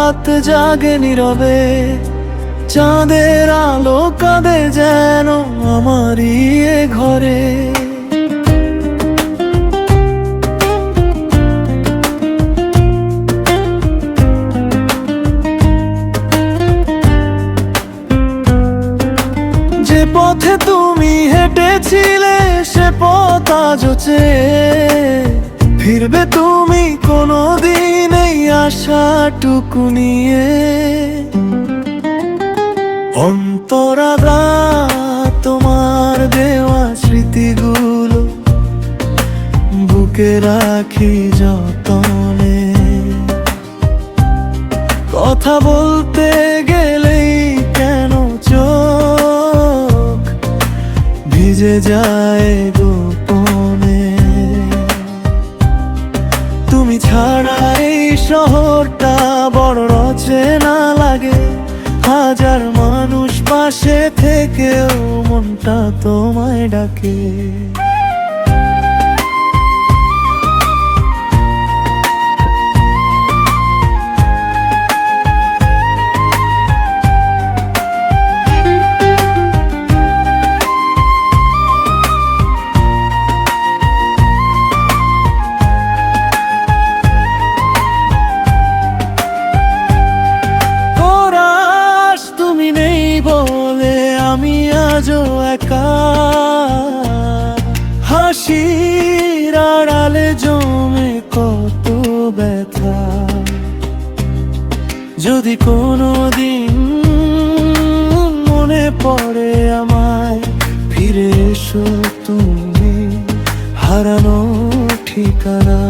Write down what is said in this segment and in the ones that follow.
রাত জাগে নীরবে, চাঁদের আলো কাঁদে যেন আমারই এ ঘরে। যে পথে তুমি হেঁটেছিলে সে পথ আজও চেয়ে ফিরবে তুমি কোনোদিন এই আশাটুকু নিয়ে। অন্তরাদা তোমার দেওয়া স্মৃতিগুলো বুকে রাখি যতনে। কথা বলতে গেলেই কেন চোখ ভিজে যায় গোপনে। তুমি ছাড়া এই শহরটা বড় অচেনা লাগে, হাজার মানুষ পাশে থেকেও মনটা তোমায় ডাকে। হাসির আড়ালে জমে কত ব্যথা, যদি কোনোদিন মনে পড়ে আমায় ফিরে এসো তুমি হারানো ঠিকানা।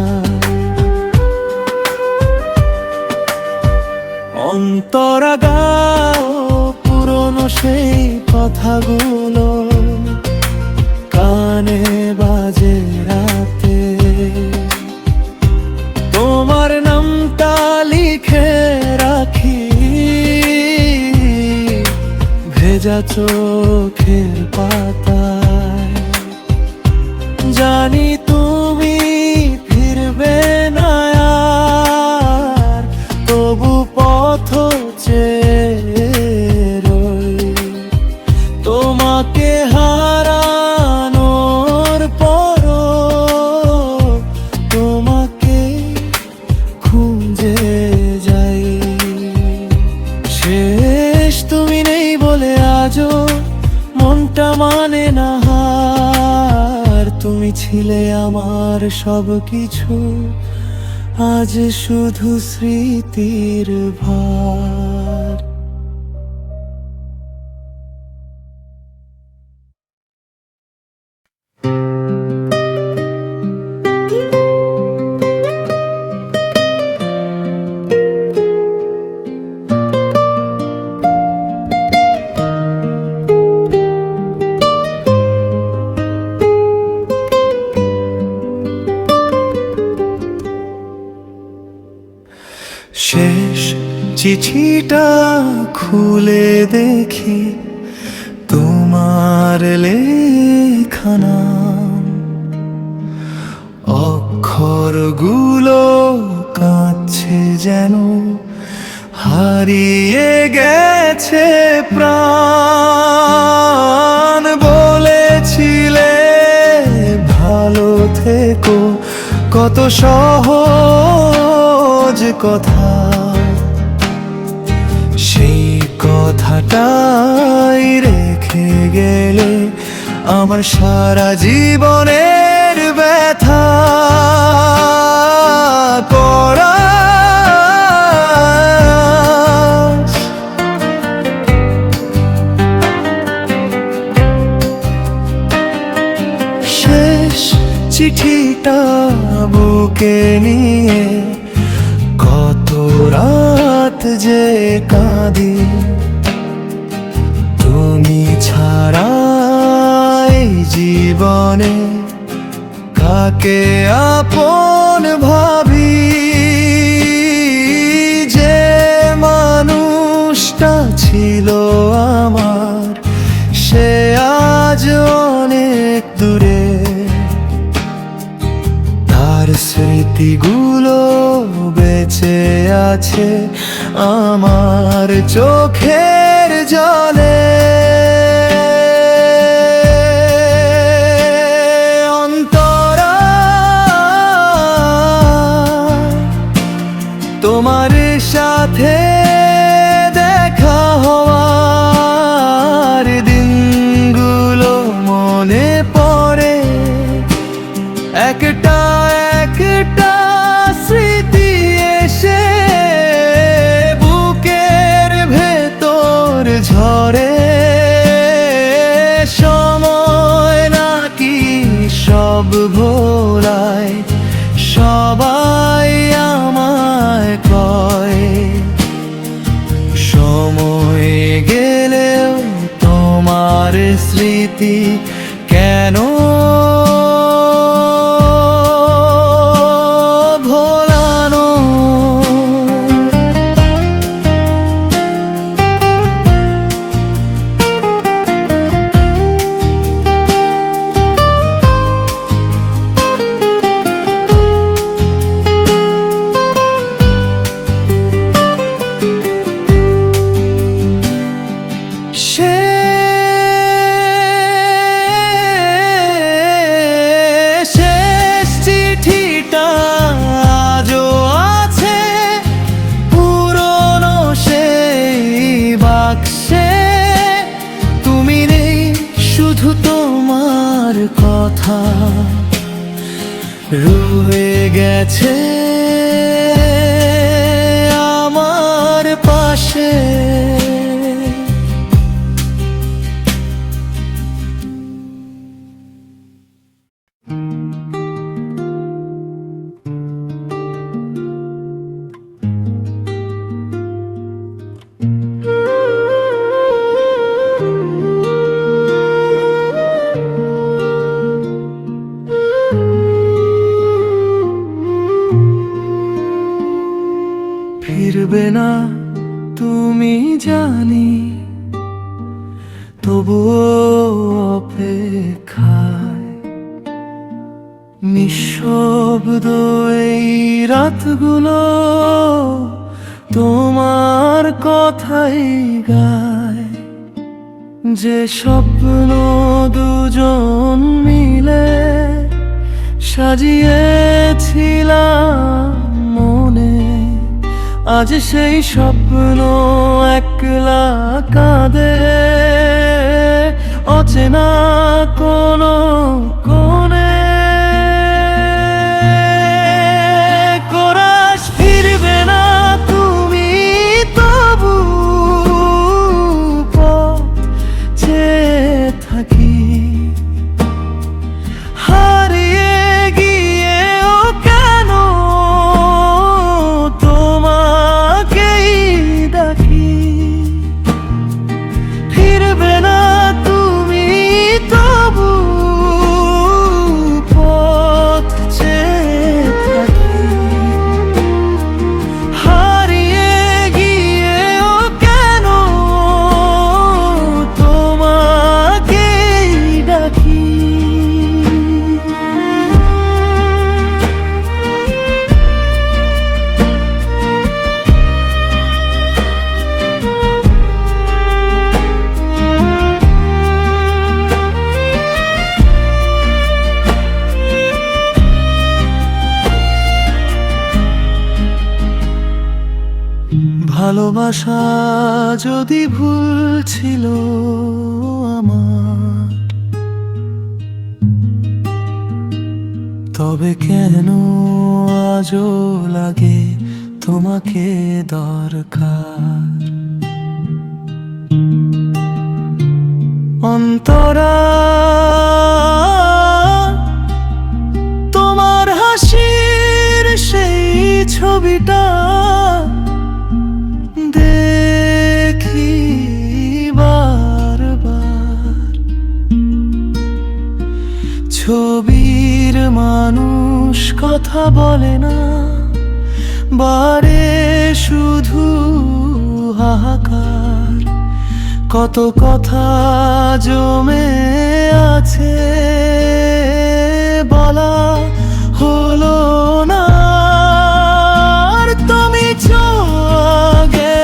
অন্তরা গাও পুরনো সেই কথাগুলো, কানে বাজে রাতে তোমার নামটা লিখে রাখি ভেজা চোখের পাতায়। জানি তুমি ফিরবে না আর, তবু পথ চেয়ে রই তোমাকে হারানোর পরও তোমাকে খুঁজে যাই। শেষ তুমি নেই বলে আজও মনটা মানে না হার। তুমি ছিলে আমার সব কিছু, আজ শুধু স্মৃতির ভার। শেষ চিঠিটা খুলে দেখি তোমার লেখা নাম, অক্ষরগুলো কাঁদছে যেন হারিয়ে গেছে প্রাণ। বলেছিলে ভালো থেকো, কত সহজ কথা, সেই কথাটাই রেখে গেলে আমার সারা জীবনের ব্যথা। শেষ চিঠিটা বুকে নিয়ে কত রাত যে কাঁদি, তুমি ছাড়া এই জীবনে কাকে আপন ভাবি। যে মানুষটা ছিল আমার সে আজ অনেক দূরে, তার স্মৃতিগুলো বেঁচে আছে আমার চোখের জলে অন্তরা তোমার সাথে দেখা হওয়ার দিনগুলো মনে পড়ে একটা একটা স্মৃতি এসে বুকের ভেতর ঝরে সময় নাকি সব ভোলায় সবাই আমায় কয় সময় গেলেও তোমার স্মৃতি কেন ভোলানো শেষ চিঠিটা আজও আছে পুরনো সেই বাক্সে তুমি নেই শুধু তোমার কথা রয়ে গেছে আমার পাশে ফিরবে না তুমি জানি তবুও অপেক্ষায় নিঃশব্দ এই রাতগুলো তোমার কথাই গায় যে স্বপ্ন দুজন মিলে সাজিয়েছিলাম মনে আজ সেই স্বপ্ন একলা কাঁদে অচেনা কোনো কোণে কোরাস ফিরবে না তুমি তবু পথ চেয়ে থাকি হারিয়ে গিয়েও কেন তোমাকেই ডাকি ফিরবে না তুমি তবু পথ চেয়ে থাকি হারিয়ে গিয়েও কেন তোমাকেই ডাকি ভালোবাসা যদি ভুল ছিল আমার তবে কেন আজও লাগে তোমাকে দরকার অন্তরা তোমার হাসির সেই ছবিটা দেখি বারবার ছবির মানুষ কথা বলে না বারে শুধু হাহাকার কত কথা জমে আছে বলা হলো না আর তুমি চলে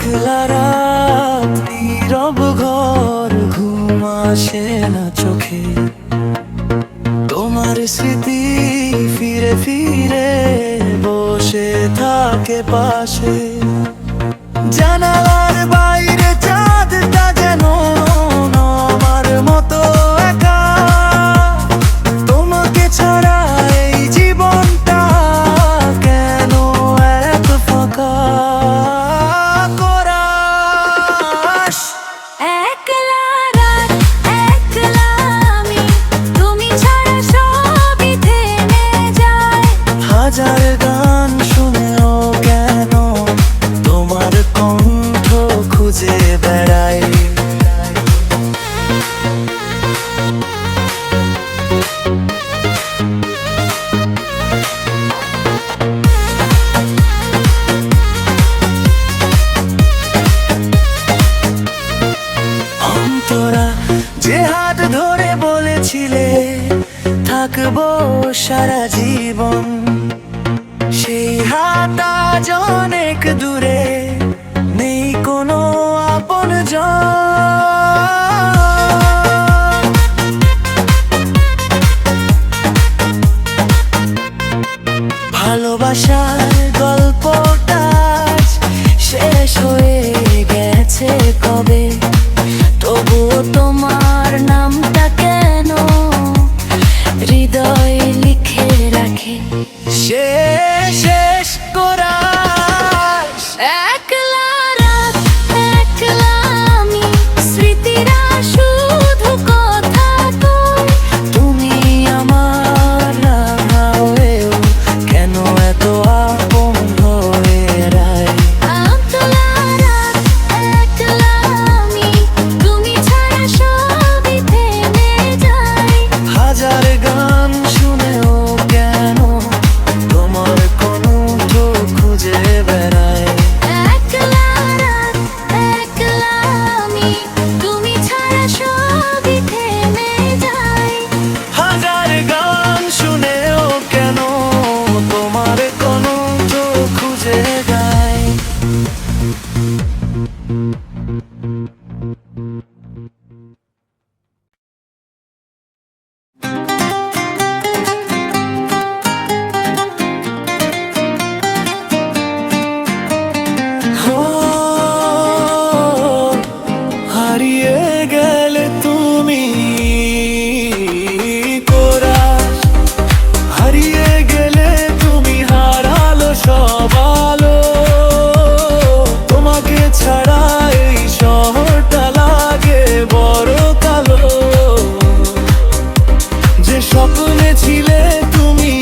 একলা রাত, নীরব ঘর, ঘুম আসে না চোখে। তোমার স্মৃতি ফিরে ফিরে বসে থাকে পাশে। জানালার বাইরে চাঁদটা যেন আমার মতো একা। তোমাকে ছাড়া এই জীবনটা কেন এত ফাঁকা। কোরাস একলা রাত, একলা আমি, তুমি ছাড়া সবই থেমে যায়। হাজার গান শুনেও কেন তোমার কণ্ঠ খুঁজে বেড়াই। অন্তরা, যে হাত ধরে বলেছিলে থাকবো সারা জীবন, সেই হাত আজ অনেক দূরে, নেই কোনো আপনজন। ভালোবাসার গল্পটা আজ শেষ হয়ে গেছে কবে। তবুও তোমার নামটা কেন হৃদয় লিখে রাখে। শেষ কোরাস একলা রাত, একলা আমি, স্মৃতিরা শুধু কথা কয়। তুমি আমার না হয়েও কেন এত আপন হয়ে রায়। একলা রাত, একলা আমি, তুমি ছাড়া সবই থেমে যায়। হাজার গান শুনেও কেন তোমার কণ্ঠ খুঁজে বেড়ায়। একলা রাত, একলা আমি, তুমি ছাড়া সবই থেমে যায়। হাজার গান শুনেও কেন তোমার কণ্ঠ খুঁজে গায়। ও, হারিয়ে গেলে তুমি কোরাস, হারিয়ে গেলে তুমি হারালো সব আলো। তোমাকে ছাড়া এই শহরটা লাগে বড় কালো। যে স্বপ্নে ছিলে তুমি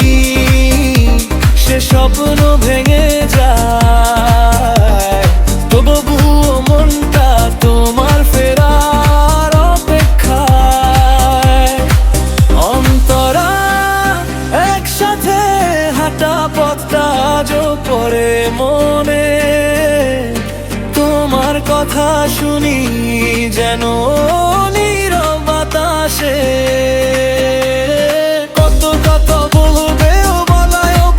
সে স্বপ্ন ভেঙে যায়। তবুও মনটা তোমার ফেরার অপেক্ষায়। অন্তরা, একসাথে হাঁটা পথটা আজও পড়ে মনে। তোমার কথা শুনি যেন নীরব বাতাসে। কত কত বলবে ও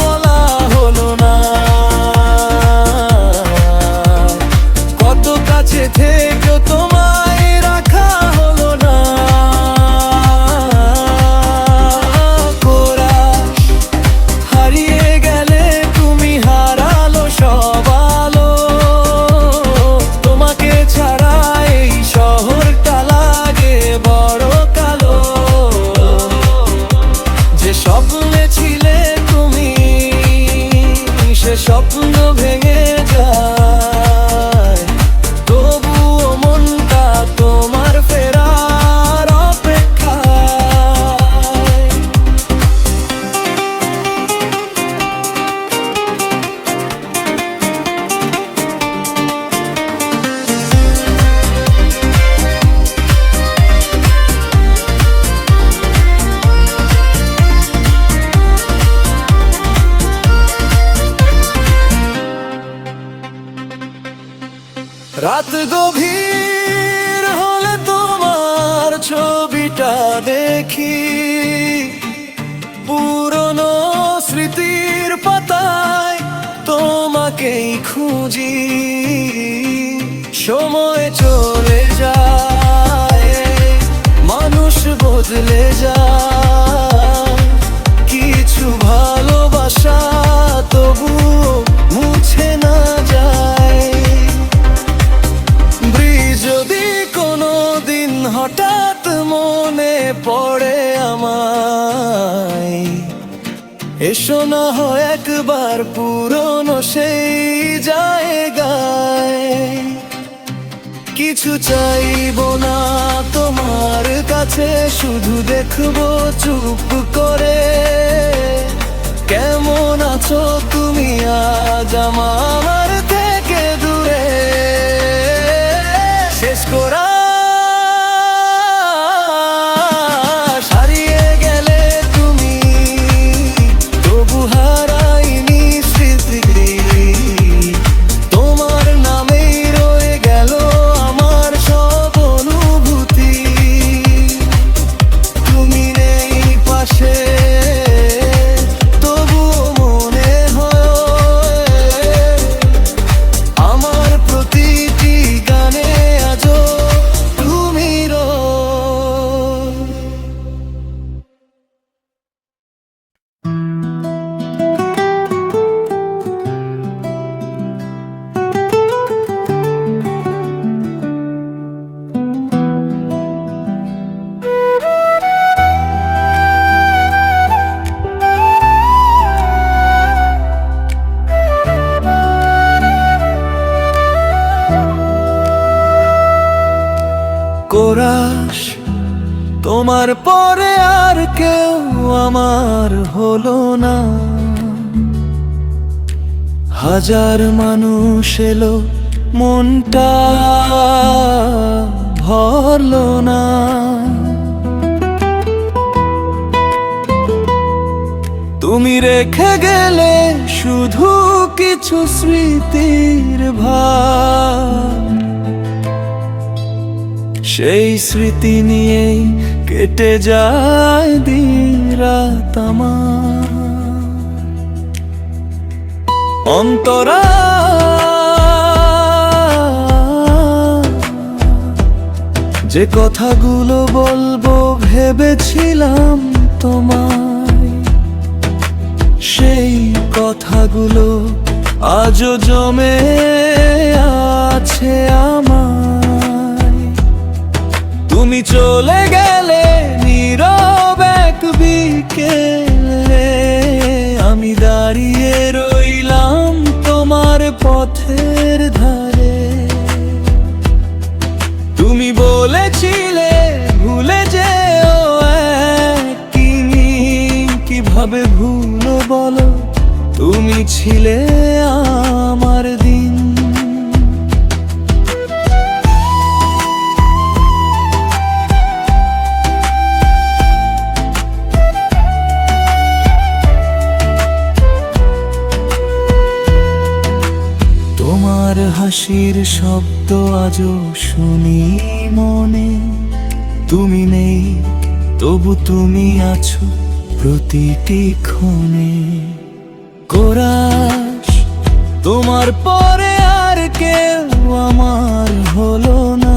বলা হলো না। কত কাছে থেকেও তোমায় রাখা হলো না। কোরাস, হারিয়ে গেলে তুমি হারালো সব আলো। তোমাকে ছাড়া এই শহরটা লাগে বড় কালো। যে স্বপ্নে ছিলে তুমি সে স্বপ্ন ভেঙে যায়। তবুও মনটা তোমার ফেরার অপেক্ষায়। রাত গভীর হলে তোমার ছবিটা দেখি। পুরনো স্মৃতির পাতায় তোমাকেই খুঁজি। সময় চলে যায়, মানুষ বদলে যায়, কিছু ভালোবাসা তবুও মুছে না যায়। ব্রিজ যদি কোনো দিন হঠাৎ মনে পড়ে আমায়, এসো না হয় একবার পুরনো সেই জায়গায়। কিছু চাইবো না তোমার কাছে, শুধু দেখবো চুপ করে কেমন আছো তুমি আজ আমার থেকে দূরে। শেষ করা হারিয়ে গেলে তুমি, তবু হারাইনি স্মৃতি। তোমার নামেই রয়ে গেল আমার সব অনুভূতি। তুমি নেই পাশে, তবুও মনে হয় আমার প্রতিটি গানে আজও তুমি রও। কোরাস, তোমার পরে আর কেউ আমার হলো না। হাজার মানুষ এলো, মনটা ভরলো না। তুমি রেখে গেলে শুধু কিছু স্মৃতির ভার, সেই স্মৃতি নিয়েই কেটে যায় দিন রাত আমার। অন্তরা, যে কথাগুলো বলবো ভেবেছিলাম তোমায়, সেই কথাগুলো আজও জমে আছে আমার। তুমি চলে গেলে নীরব এক বিকেলে, আমি দাঁড়িয়ে রইলাম তোমার পথের ধারে। তুমি বলেছিলে ভুলে যেও একদিন, কিভাবে ভুলো বলো, তুমি ছিলে আমার দিন। তোমার হাসির শব্দ আজও শুনি মনে। তুমি নেই তবু তুমি আছো প্রতিটি ক্ষণে। কোরাস, তোমার পরে আর কেউ আমার হলো না।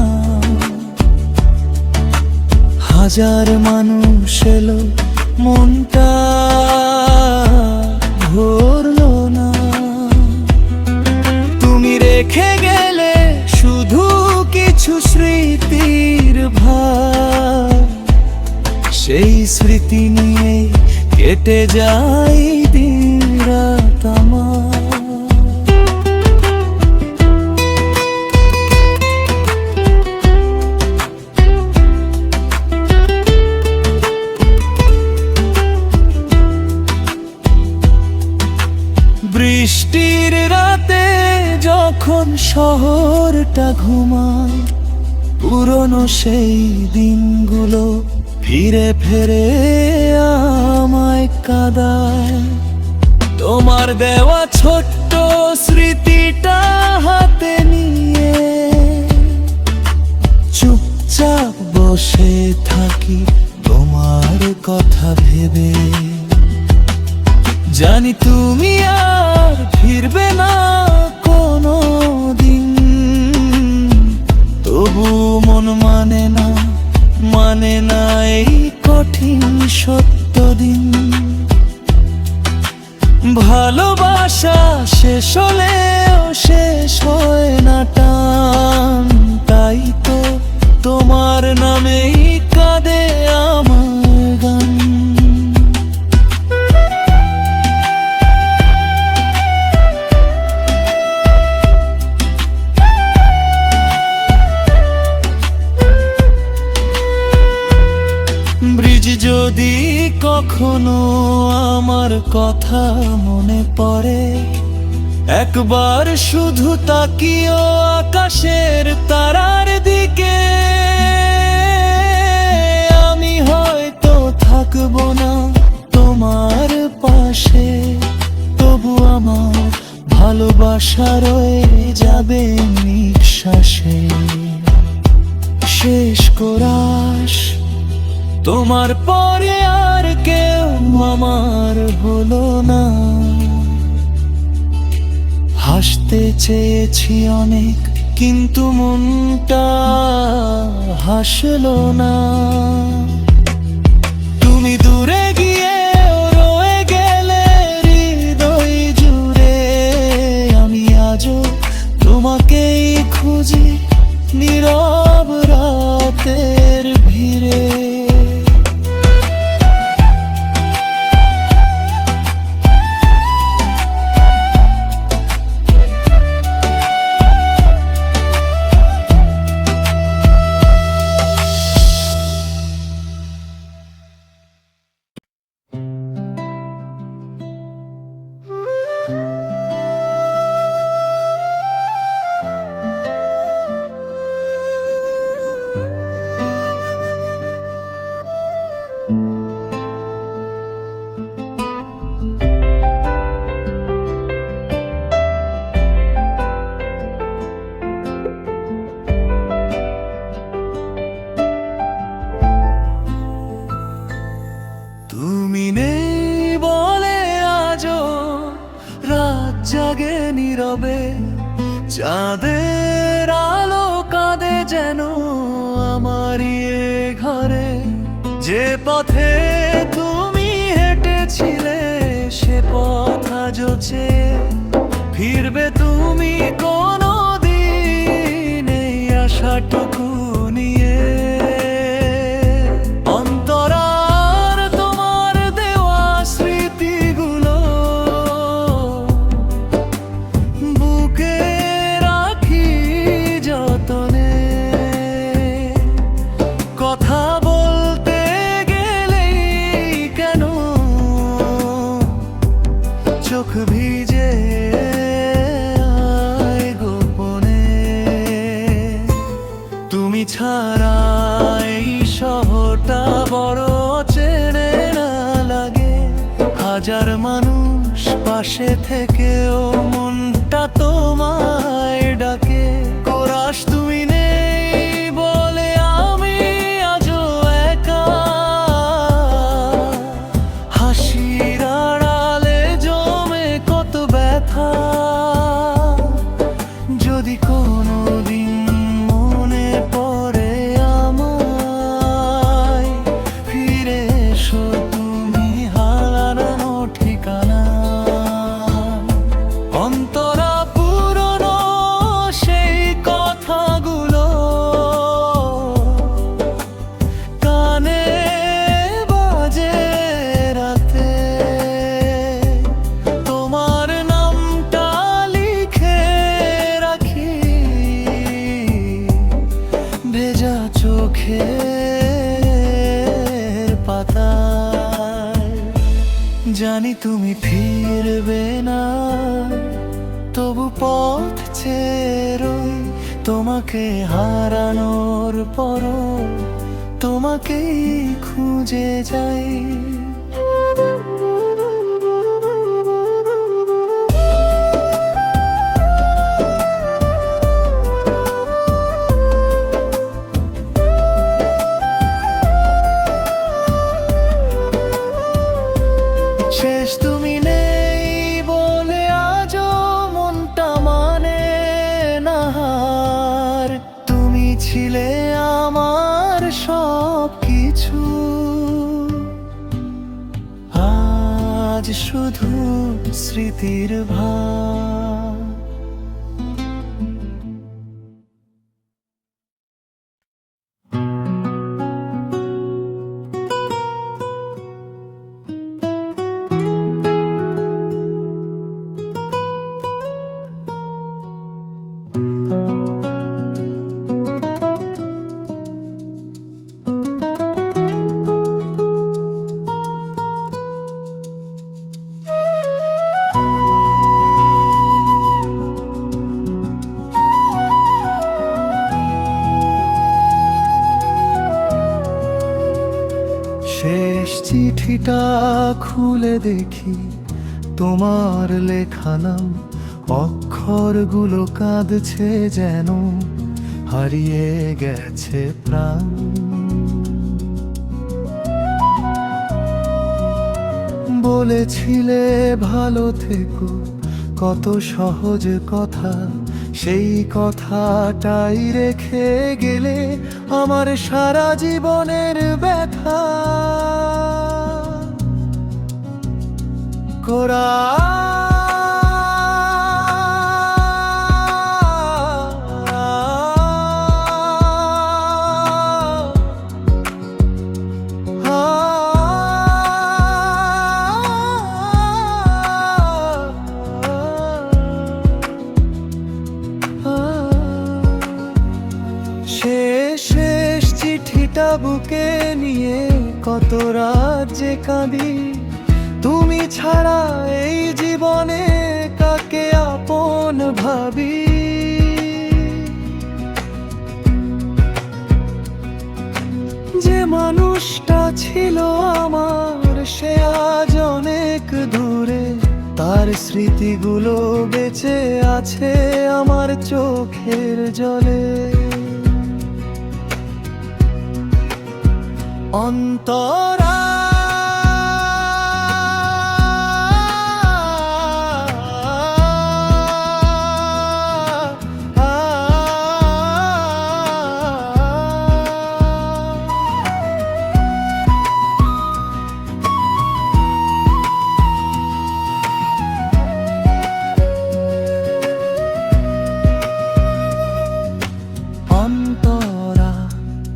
হাজার মানুষ এলো, মনটা ভরলো না। তুমি রেখে গেলে শুধু কিছু স্মৃতির ভার, সেই স্মৃতি নিয়ে কেটে যায় দিন রাত আমার। বৃষ্টির রাতে যখন শহরটা ঘুমায়, পুরনো সেই দিনগুলো ফিরে ফিরে আমায় কাঁদায়। তোমার দেওয়া ছোট্ট স্মৃতিটা হাতে নিয়ে চুপচাপ বসে থাকি তোমার কথা ভেবে। জানি তুমি আর ফিরবে না কোনো দিন, কখনো আমার কথা মনে পড়ে, একবার শুধু তাকিও আকাশের তারার দিকে। আমি হয়তো থাকবো না তোমার পাশে, তবু আমার ভালোবাসা রয়ে যাবে নিঃশ্বাসে। শেষ কোরাস তোমার পরে আর কেউ আমার হলো না। হাসতে চেয়েছি অনেক, কিন্তু মনটা হাসলো না। তুমি দূরে গিয়ে রয়ে গেলে হৃদয় জুড়ে, আমি আজও তোমাকেই খুঁজি নীরব রাতের ভিড়ে। তুমি নেই বলে আজও রাত জাগে নীরবে, চাঁদের আলো কাঁদে যেন আমারই এ ঘরে। যে পথে তুমি হেঁটেছিলে সে পথ আজও চেয়ে ফিরবে তুমি কোনো দিন, এই আশাটুকু নিয়ে। কথা বলতে গেলেই কেন চোখ ভিজে আয় গোপনে। তুমি ছাড়া এই শহরটা বড় চেনে না লাগে। হাজার মানুষ পাশে থেকেও মনটা তোমায় ডাকে। কোরাস তুমি নেই বলে আমি আজও একা, হাসির আড়ালে জমে কত ব্যথা। যদি কোনোদিন মনে পড়ে আমায়, ফিরে এসো তুমি হারানো ঠিকানা। অন্তরা পুরনো সেই কথাগুলো কানে বাজে রাতে। তোমার নামটা লিখে রাখি ভেজা চোখের পাতায়। জানি তুমি ফিরবে না, তবু পথ চেয়ে রই। তোমাকে হারানোর পরও তোমাকেই খুঁজে যাই। শেষ তুমি নেই বলে আজও মনটা মানে না হার। তুমি ছিলে আমার সব কিছু, আজ শুধু স্মৃতির ভার। চিঠিটা খুলে দেখি তোমার লেখা নাম, অক্ষরগুলো কাঁদছে যেন হারিয়ে গেছে প্রাণ। বলেছিলে ভালো থেকো, কত সহজ কথা, সেই কথাটাই রেখে গেলে আমার সারা জীবনের ব্যথা। কোরা শেষ চিঠিটা বুকে নিয়ে কত রাত যে কাঁদি, তুমি ছাড়া এই জীবনে কাকে আপন ভাবি। যে মানুষটা ছিল আমার সে আজ অনেক দূরে, তার স্মৃতিগুলো বেঁচে আছে আমার চোখের জলে। অন্তরা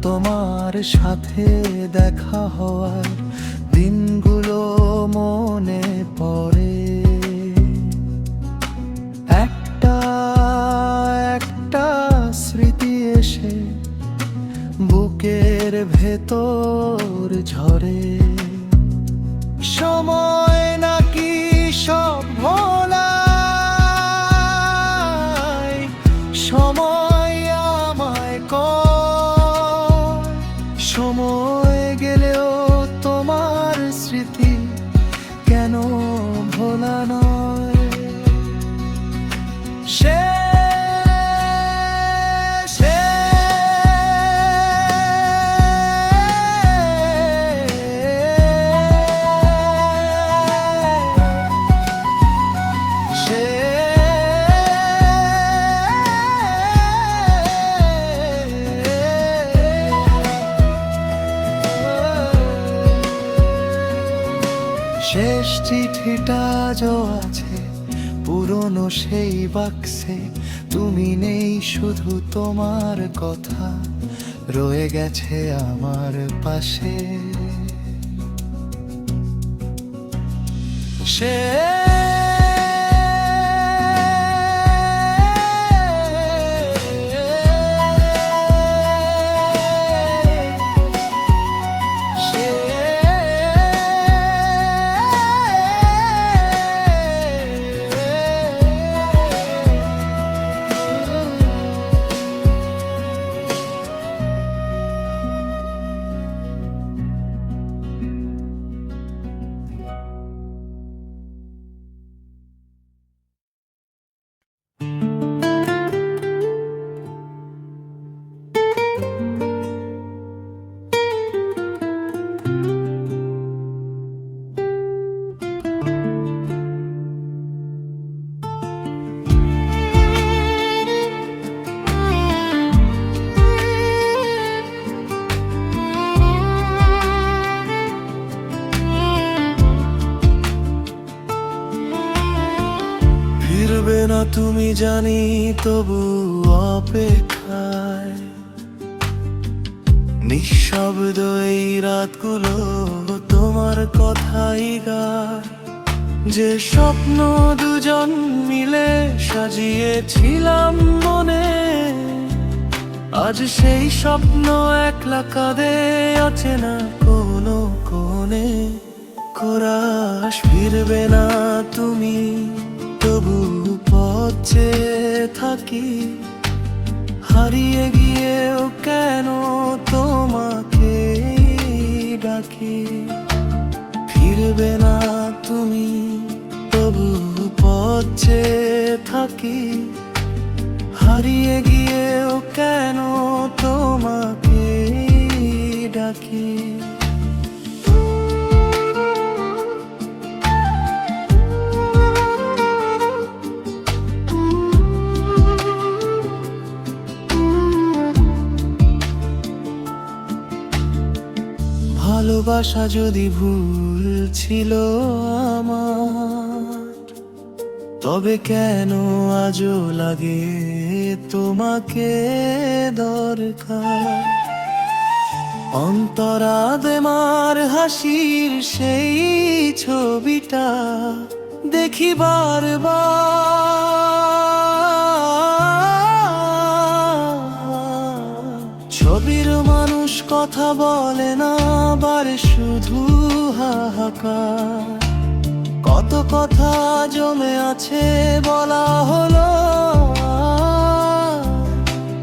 তোমার সাথে দেখা হওয়ার দিনগুলো মনে পড়ে, একটা একটা স্মৃতি এসে বুকের ভেতর ঝরে। সময় নাকি সব ভোলায়, সময় আমায় সময় গেলেও তোমার স্মৃতি কেন ভোলা নয়। শেষ চিঠিটা আজও আছে পুরনো সেই বাক্সে, তুমি নেই শুধু তোমার কথা রয়ে গেছে আমার পাশে। ফিরবে না তুমি জানি, তবু অপেক্ষায় নিঃশব্দ এই রাতগুলো তোমার কথাই গায়। যে স্বপ্ন দুজন মিলে সাজিয়েছিলাম মনে, আজ সেই স্বপ্ন একলা কাঁদে অচেনা কোনো কোণে। কোরাস ফিরবে না তুমি, তবু পথ চেয়ে থাকি, হারিয়ে গিয়েও কেন তোমাকে ডাকি। থাকি, হারিয়ে গিয়েও কেন তোমাকে ডাকি। ভালোবাসা যদি ভুল ছিল আমার, তবে কেন আজও লাগে তোমাকে দরকার? অন্তরাদেমার হাসির সেই ছবিটা দেখি বারবার। ছবির মানুষ কথা বলে না, বারে শুধু হাহাকার। কত কথা জমে আছে বলা হলো,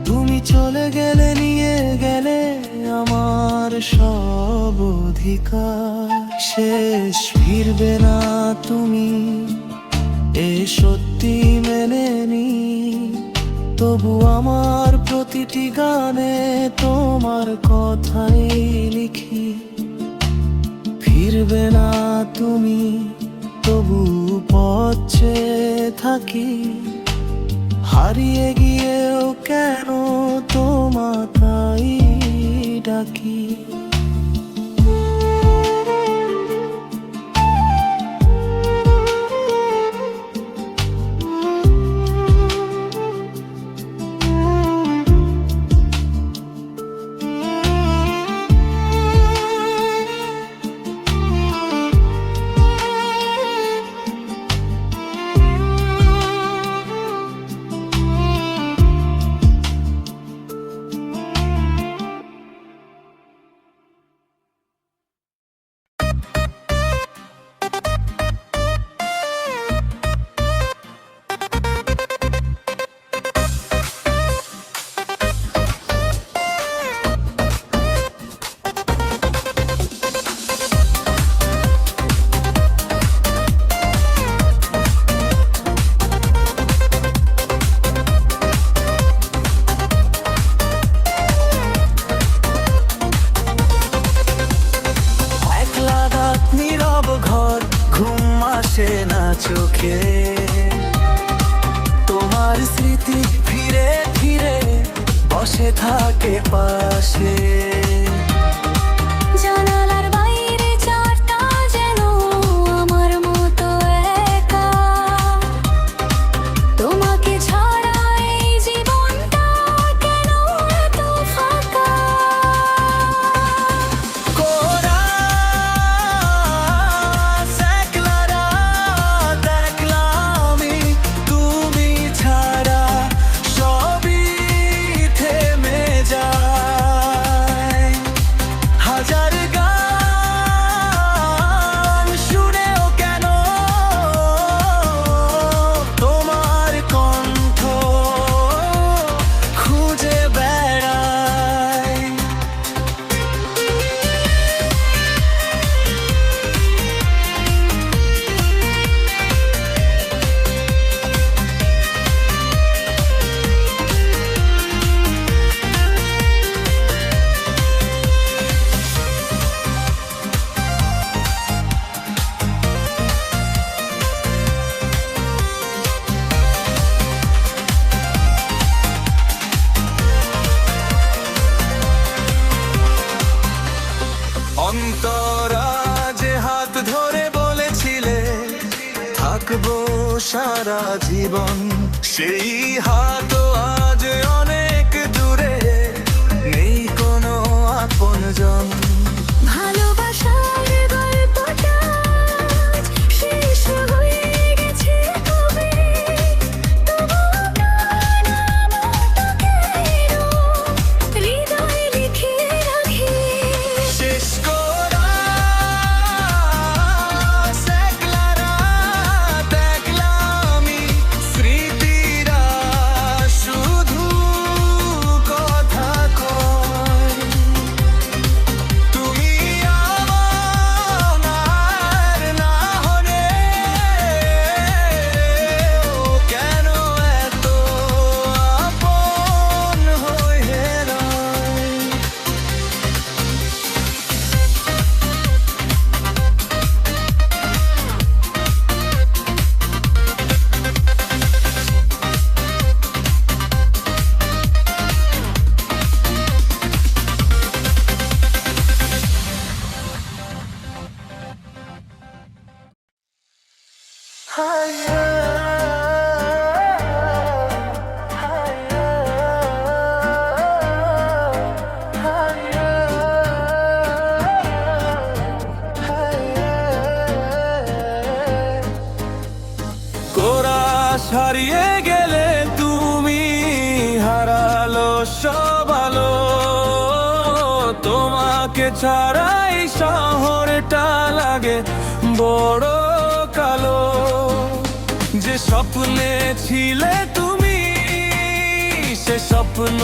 তুমি চলে গেলে নিয়ে গেলে আমার সব অধিকার। শেষ ফিরবে না তুমি, এ সত্যি মেনে নি। তবু আমার প্রতিটি গানে তোমার কথাই লিখি। ফিরবে না তুমি, তবু পথ চেয়ে থাকি, হারিয়ে গিয়েও কেন তোমায় ডাকি। চোখে তোমার স্মৃতি ফিরে ফিরে বসে থাকে পাশে। জানালার বাইরে চারটা যেন আমার মতো একা, তোমাকে ছাড়া এই জীবনটা কেন এত ফাঁকা। অন্তরাজে হাত ধরে বলেছিলে থাকবো সারা জীবন, সেই হাত আজ অনেক দূরে, নেই কোনো আপনজন। ভালোবাসার গল্পটা আজ শেষ হয়ে গেছে কবে, তবু আপনার নামটাকে হৃদয়ে লিখে রাখি। শেষ করা একলা রাত একলা আমি, স্মৃতিরা তোমাকে ছাড়া এই শহরটা লাগে বড় কালো। যে স্বপ্নে ছিলে তুমি সে স্বপ্ন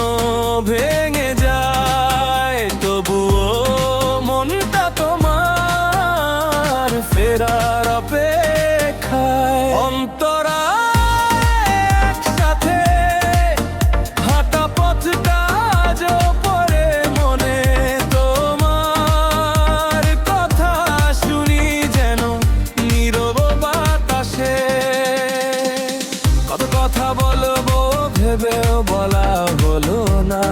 ভেঙে যায়, তবুও মনটা তোমার ফেরার অপেক্ষায়। অন্তরা একসাথে হাঁটা পথটা আজও পড়ে মনে, তোমার কথা শুনি যেন নীরব বাতাসে। কত কথা বলবো ভেবেও বলা হলো না,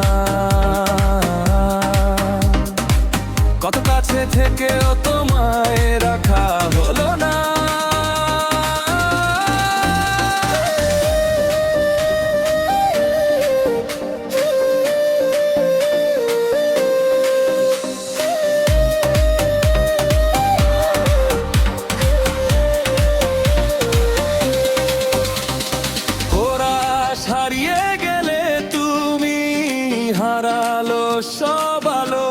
কত কাছে থেকেও তোমায় রাখা হলো না। ওরা হারিয়ে গেলে তুমি হারালো সব আলো,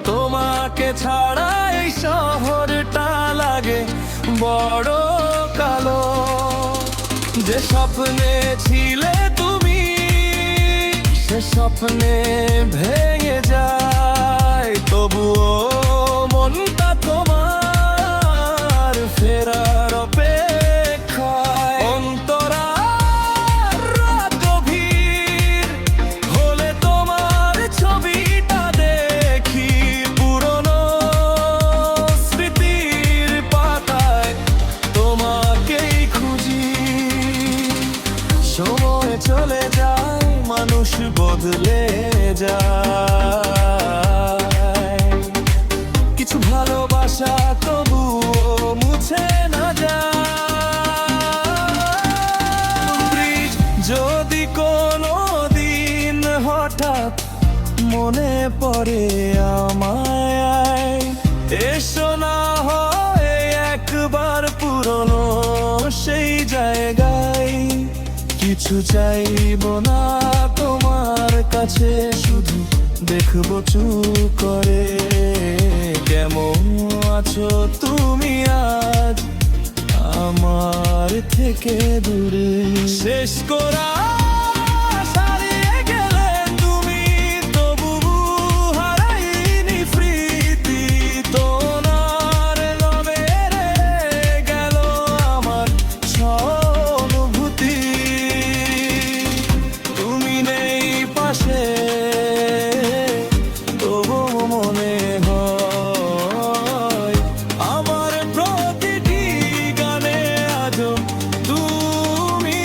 তোমাকে ছাড়া এই শহরটা লাগে বড় কালো। যে স্বপ্নে ছিলে তুমি সে স্বপ্নে ভেঙে যায়, তবুও মনটা তোমার ফেরার অপেক্ষায়। অন্তরা রাত গভীর হলে তোমার ছবিটা দেখি, পুরনো স্মৃতির পাতায় তোমাকেই খুঁজি। সময় চলে যায়, মানুষ বদলে যায়, কিছু ভালোবাসা তবুও মুছে না যায়। যদি কোনো দিন হঠাৎ মনে পড়ে আমায়, এসো না হয় একবার পুরনো সেই জায়গায়। কিছু চাইবো না তোমার কাছে, শুধু দেখবো চুপ করে কেমন আছো তুমি আজ আমার থেকে দূরে। শেষ করা হারিয়ে গেলে তুমি, তবু হারাইনি স্মৃতি তোমার রবে গেল আমার সহানুভূতি। তুমি নেই পাশে তবু মনে হয় আমার প্রতিটি গানে আজও তুমি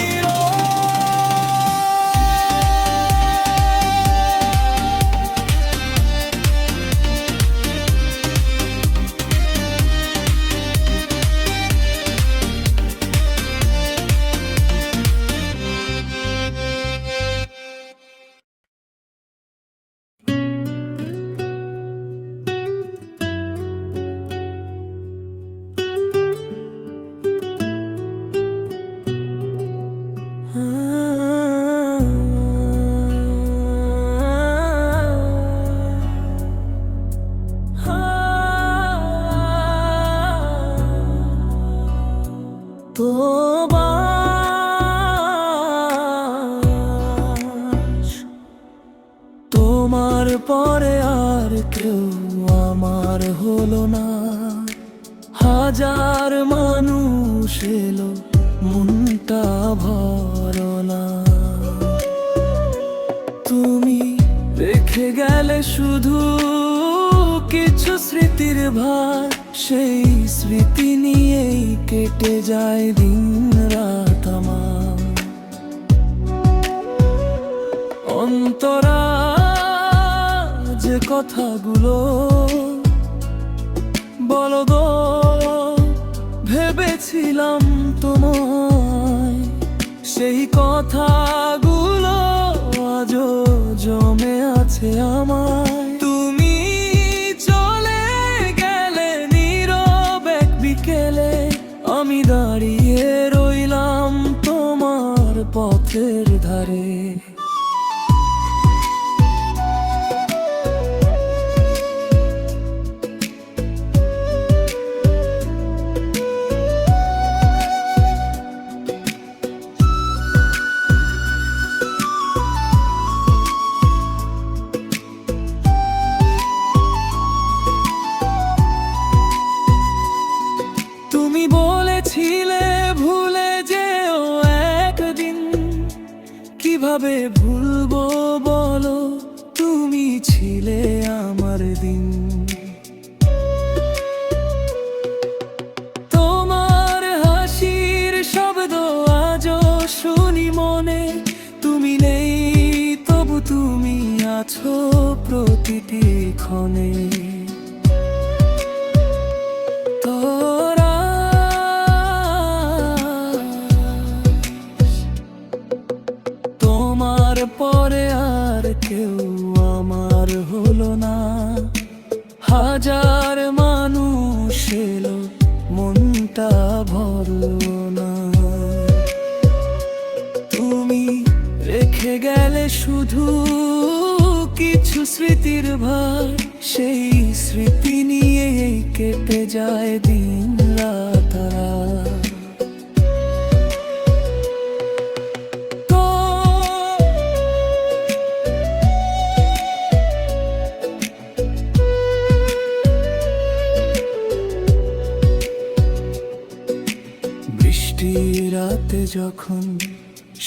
তোমার পরে আর কেউ আমার হলো না। হাজার মানুষ এলো মনটা ভরো না। তুমি রেখে গেলে শুধু কিছু স্মৃতির ভার, সেই স্মৃতি নিয়েই কেটে যায় দিন রাত আমার। অন্তরা যে কথাগুলো বলো গো, ভেবেছিলাম তোমায়, সেই কথাগুলো আজও জমে আছে আমায়। তুমি চলে গেলে নীরব এক বিকেলে, আমি দাঁড়িয়ে রইলাম তোমার পথের ধারে। আছো প্রতিটি ক্ষণে। তোরা তোমার পরে আর কেউ আমার হলো না। হাজার মানুষ এলো, মনটা ভরলো না। তুমি রেখে গেলে শুধু কিছু স্মৃতির ভার, সেই স্মৃতি নিয়ে কেটে যায় দিন রাত। বৃষ্টির রাতে যখন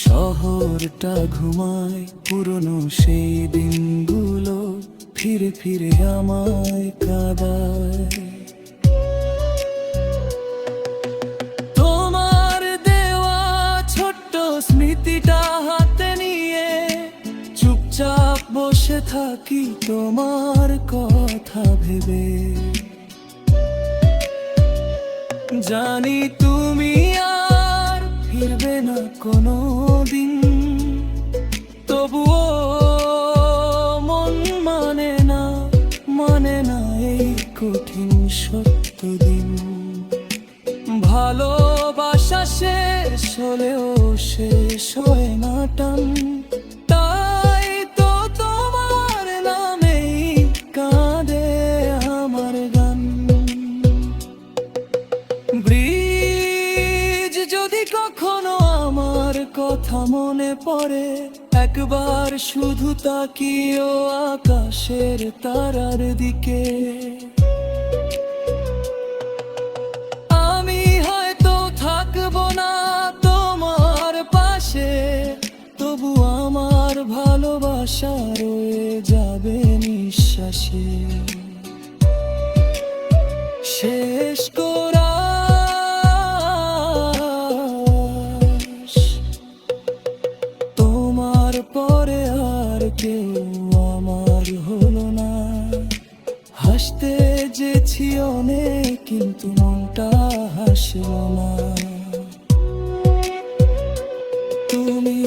শহরটা ঘুমায়, পুরনো সেই দিনগুলো ফিরে ফিরে আমায় কাঁদায়। তোমার দেওয়া ছোট্ট স্মৃতিটা হাতে নিয়ে চুপচাপ বসে থাকি তোমার কথা ভেবে। জানি তুমি আর ফিরবে না কোনো দিন, তবুও মন মানে না এই কঠিন সত্য দিন। ভালোবাসা শেষ হলেও শেষ হয় না টান, তাই তো তোমার নামেই কাঁদে আমার গান। ব্রিজ যদি কখনো আমার কথা মনে পড়ে, একবার শুধু তাকিও আকাশের তারার দিকে। আমি হয়তো থাকবো না তোমার পাশে, তবু আমার ভালোবাসা রয়ে যাবে নিঃশ্বাসে। শেষ করা তোমার পরে আর কেউ আমার হলো না। হাসতে যেছি অনেক, কিন্তু মনটা হাসলো না। তুমি